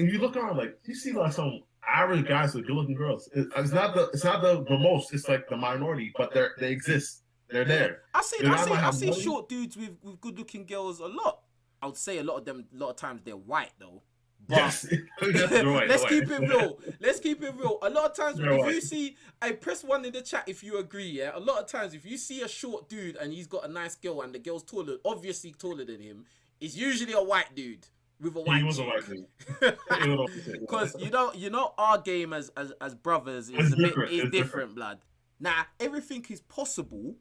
and you look around, like you see like some average guys with good-looking girls. It's not the most. It's like the minority, but they exist. They're there. The guy might I have see money. short dudes with good looking girls a lot. I would say a lot of them. A lot of times they're white though. But Yes, yes, you're right. let's You're keep it right. real. Let's keep it real. A lot of times, You're if right. you see, I press one in the chat if you agree. Yeah. A lot of times, if you see a short dude and he's got a nice girl and the girl's taller, obviously taller than him, it's usually a white dude with a He white was a chick. white dude. He was a white Because dude. our game as brothers is It's a bit different. is It's different. different, blood. Now everything is possible.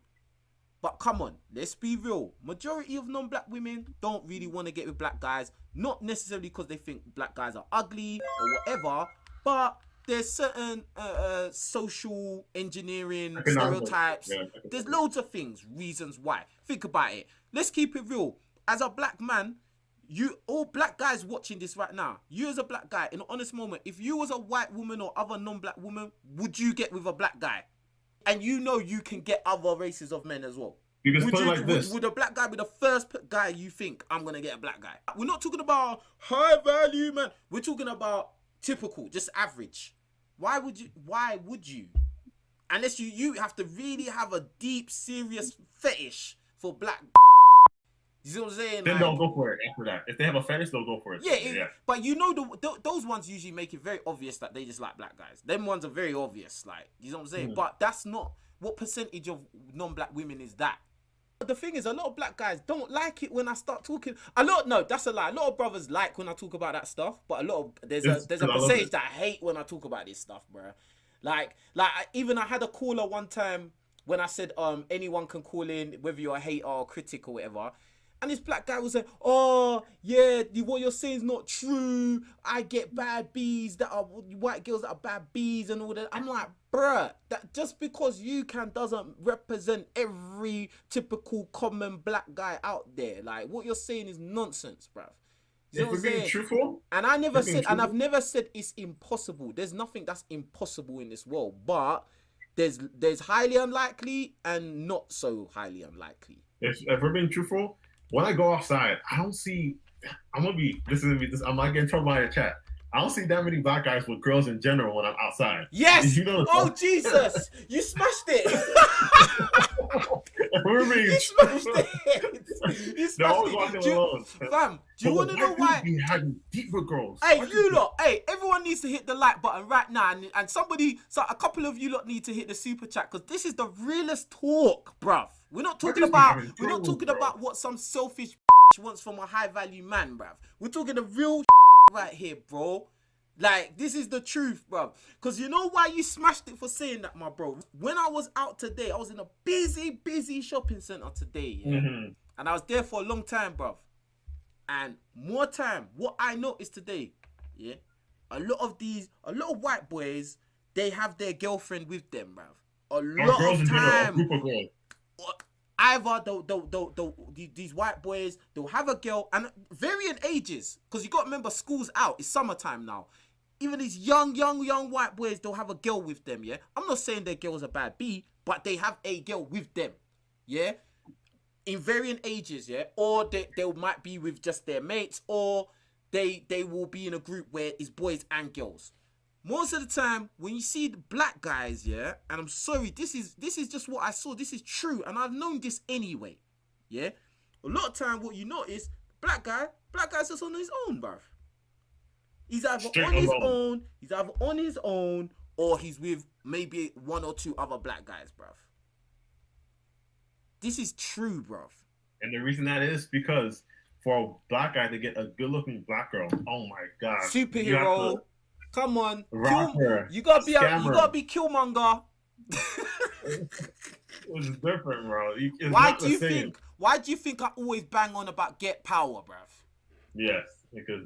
But come on, let's be real. Majority of non-black women don't really want to get with black guys. Not necessarily because they think black guys are ugly or whatever, but there's certain social engineering Economically, stereotypes. yeah. There's loads of things, reasons why. Think about it. Let's keep it real. As a black man, all black guys watching this right now, you as a black guy, in an honest moment, if you was a white woman or other non-black woman, would you get with a black guy? And you know you can get other races of men as well. Because put it like this. Would a black guy be the first guy you think, I'm going to get a black guy? We're not talking about high value, man. We're talking about typical, just average. Why would you? Unless you have to really have a deep, serious fetish for black. You see what I'm saying? Then like, they'll go for it after that. If they have a fetish, they'll go for it. Yeah. But you know, those ones usually make it very obvious that they just like black guys. Them ones are very obvious. Like, you know what I'm saying? But that's not... What percentage of non-black women is that? The thing is, a lot of black guys don't like it when I start talking. No, that's a lie. A lot of brothers like when I talk about that stuff, but there's a percentage that hate when I talk about this stuff, bro. Like even I had a caller one time when I said anyone can call in, whether you're a hater or a critic or whatever. And this black guy was like, oh, yeah, what you're saying is not true. I get bad bees that are white girls that are bad bees and all that. I'm like, bruh, that just because you can doesn't represent every typical common black guy out there. Like, what you're saying is nonsense, bruv. You know If we're being truthful, and I've never said it's impossible. There's nothing that's impossible in this world, but there's highly unlikely and not so highly unlikely. If we're being truthful, when I go outside, I don't see. I'm not getting trouble by the chat. I don't see that many black guys with girls in general when I'm outside. Yes. You know oh Jesus! You smashed it. You smashed it. You smashed it. Fam, do you want to know why? We had deeper girls. Hey, Hey, everyone needs to hit the like button right now, and a couple of you lot need to hit the super chat because this is the realest talk, bruv. We're not talking about what some selfish wants from a high value man, bruv. We're talking the real right here, bro. Like, this is the truth, bruv. Because you know why you smashed it for saying that, my bro? When I was out today, I was in a busy shopping center today, yeah? And I was there for a long time, bruv. And more time, what I noticed today, yeah? A lot of white boys, they have their girlfriend with them, bruv. A lot of time. Either these white boys, they'll have a girl, and varying ages, because you got to remember, school's out, it's summertime now. Even these young white boys, they'll have a girl with them, yeah? I'm not saying their girl's a bad bee, but they have a girl with them, yeah? In varying ages, yeah? Or they might be with just their mates, or they will be in a group where it's boys and girls. Most of the time, when you see the black guys, yeah, and I'm sorry, this is just what I saw. This is true, and I've known this anyway, yeah. A lot of time, what you notice, black guy's just on his own, bruv. He's either on his own, or he's with maybe one or two other black guys, bruv. This is true, bruv. And the reason that is because for a black guy to get a good-looking black girl, oh my god, superhero. Come on, you gotta be Killmonger. It's different, bro. Why do you think I always bang on about get power, bruv? Yes, because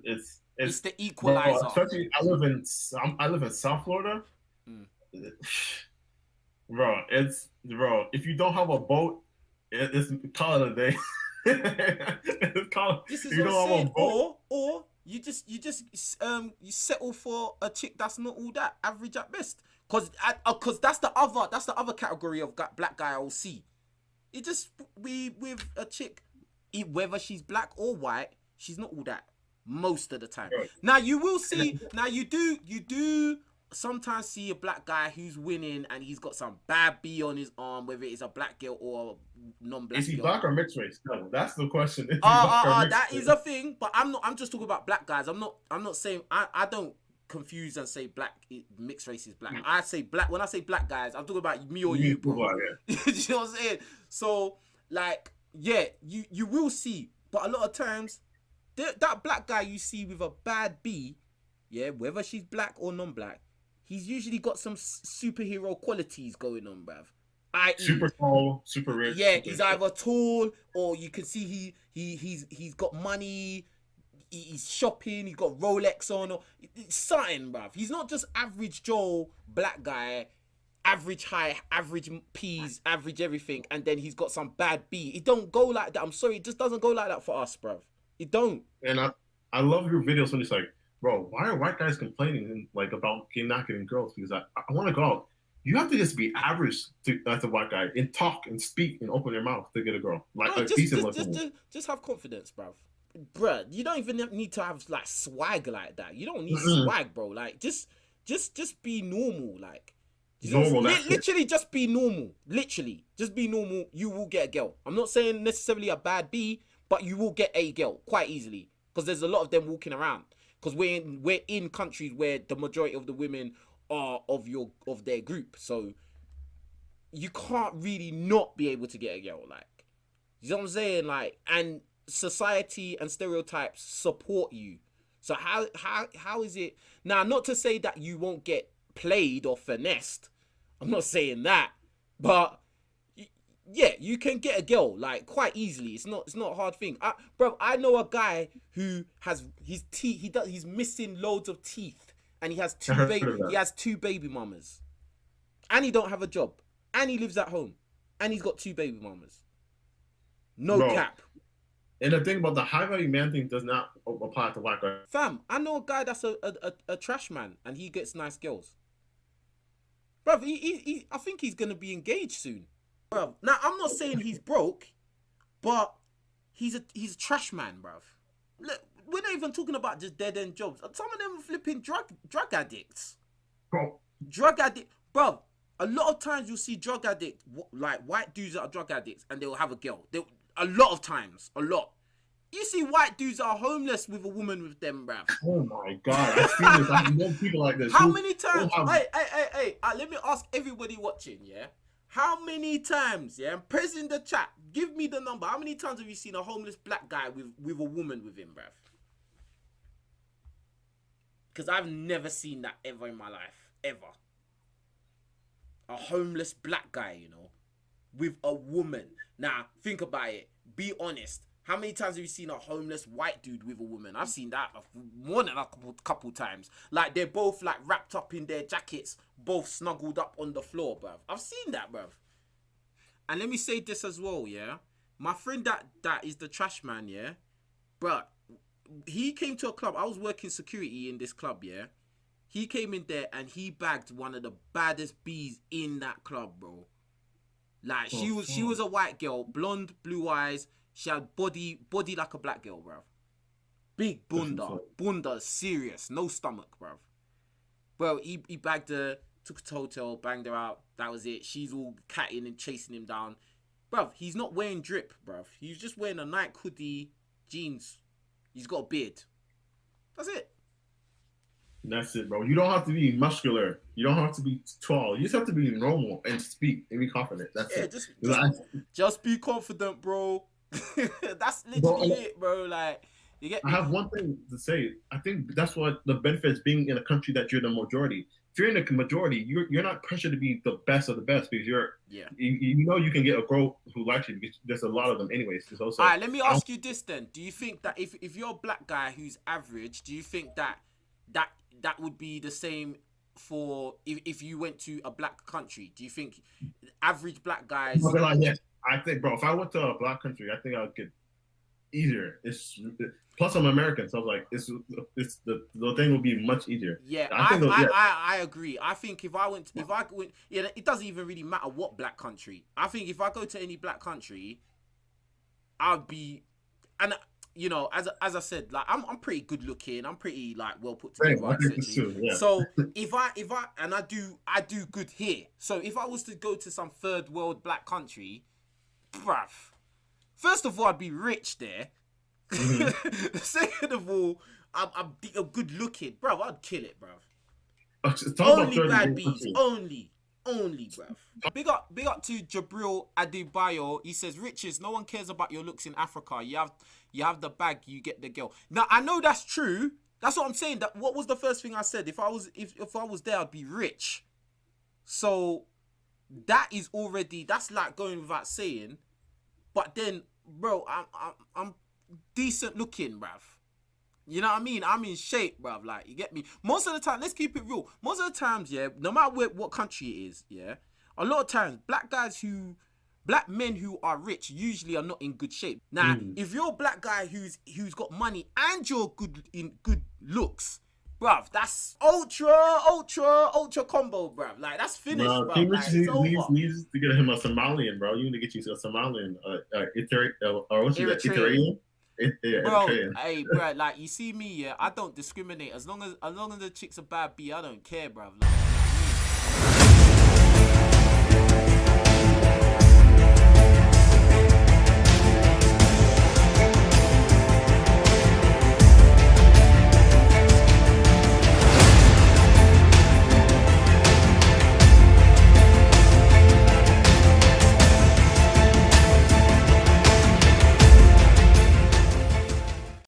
it's the equalizer. Bro, especially I live in South Florida. Bro, if you don't have a boat, it's call it a day. This is what I'm saying. Or you settle for a chick that's not all that, average at best. Cause that's the other category of black guy I'll see. It just with a chick, whether she's black or white, she's not all that. most of the time. Right. Now you will see. Now you do sometimes see a black guy who's winning and he's got some bad B on his arm, whether it's a black girl or a non-black Is he girl. black or mixed race? No, that's the question. Is he black or mixed That race? is a thing, but I'm just talking about black guys. I'm not saying I don't confuse and say black mixed race is black. I say black when I say black guys, I'm talking about me or you, bro. You know what I'm saying? So like, yeah, you will see, but a lot of times that black guy you see with a bad B, yeah, whether she's black or non-black, he's usually got some superhero qualities going on, bruv. Super tall, super rich. Yeah, super he's either tall or you can see he's got money. He's shopping. He's got Rolex on, or it's something, bruv. He's not just average Joe black guy, average height, average P's, average everything, and then he's got some bad B. It don't go like that. I'm sorry, it just doesn't go like that for us, bruv. It don't. And I love your videos when it's like, bro, why are white guys complaining like about not getting girls? Because I want to go out. You have to just be average as a white guy and talk and speak and open your mouth to get a girl. Like No, a decent looking. just have confidence, bruv. Bruh, you don't even need to have like swag like that. You don't need swag, bro. Like just be normal. Like literally just be normal. Literally just be normal. You will get a girl. I'm not saying necessarily a bad B, but you will get a girl quite easily because there's a lot of them walking around. Because we're in countries where the majority of the women are of their group, so you can't really not be able to get a girl. Like, you know what I'm saying? Like, and society and stereotypes support you. So how is it now? Not to say that you won't get played or finessed. I'm not saying that, but yeah, you can get a girl like quite easily. It's not a hard thing. Bro, I know a guy who has his teeth. He's missing loads of teeth, and he has two baby mamas, and he don't have a job, and he lives at home, and he's got 2 baby mamas. No cap. And the thing about the high value man thing does not apply to white guys. Fam, I know a guy that's a trash man, and he gets nice girls. Bro, I think he's gonna be engaged soon. Bro, now I'm not saying he's broke, but he's a trash man, bro. Look, we're not even talking about just dead end jobs. Some of them are flipping drug addicts. Bro. Drug addict, bro. A lot of times you'll see drug addicts, like white dudes that are drug addicts, and they'll have a girl. A lot of times, a lot. You see white dudes that are homeless with a woman with them, bruv. Oh my god, I've seen this. I know people like this. How many times? Hey, let me ask everybody watching, yeah? How many times, yeah? Press in the chat. Give me the number. How many times have you seen a homeless black guy with a woman with him, bruv? Because I've never seen that ever in my life. Ever. A homeless black guy, you know, with a woman. Now, think about it. Be honest. How many times have you seen a homeless white dude with a woman? I've seen that more than a couple times. Like, they're both, like, wrapped up in their jackets, both snuggled up on the floor, bruv. I've seen that, bruv. And let me say this as well, yeah? My friend that is the trash man, yeah? Bruh, he came to a club. I was working security in this club, yeah? He came in there and he bagged one of the baddest bees in that club, bro. Like, she was a white girl, blonde, blue eyes. She had body like a black girl, bruv. Big bunda, serious, no stomach, bruv. Bro, he bagged her, took her to hotel, banged her out. That was it. She's all catting and chasing him down. Bruv, he's not wearing drip, bruv. He's just wearing a Nike hoodie, jeans. He's got a beard. That's it. That's it, bro. You don't have to be muscular. You don't have to be tall. You just have to be normal and speak and be confident. That's it. Just be confident, bro. That's literally it, bro. Like, you get me? I have one thing to say. I think that's what the benefits being in a country that you're the majority. If you're in the majority, you're not pressured to be the best of the best because you know you can get a girl who likes you because there's a lot of them anyways. All right, let me ask you this then. Do you think that if you're a black guy who's average, do you think that would be the same for if you went to a black country? Do you think average black guys? Yes. I think, bro, if I went to a black country, I think I would get easier. Plus I'm American, so I was like, it's the thing would be much easier. Yeah, I agree. I think if I went, yeah, it doesn't even really matter what black country. I think if I go to any black country, I'd be, and you know, as I said, like I'm pretty good looking. I'm pretty like well put Same, together, I think etc. it's true, yeah. So if I and I do good here. So if I was to go to some third world black country, bruv, first of all, I'd be rich there. Mm-hmm. Second of all, I'm good looking, bruv. I'd kill it, bruv. Only bad bees, only, bruv. Big up to Jabril Adebayo. He says, Richez, no one cares about your looks in Africa. You have the bag, you get the girl. Now I know that's true. That's what I'm saying. That what was the first thing I said? If I was there, I'd be rich. So that is already, that's like going without saying. But then, bro, I'm decent looking, bruv. You know what I mean? I'm in shape, bruv. Like, you get me? Most of the time, let's keep it real. Most of the times, yeah, no matter what country it is, yeah, a lot of times, black men who are rich usually are not in good shape. Now, if you're a black guy who's got money and you're in good looks, bruv, that's ultra combo, bruv. Like, that's finished, bruv. Like, it's over. Needs to get him a Somalian, bro. You need to get you a Somalian, or what's that? Eritrean? Bro, hey, bro, like, you see me, yeah, I don't discriminate. As long as the chicks are bad B, I don't care, bruv. Like,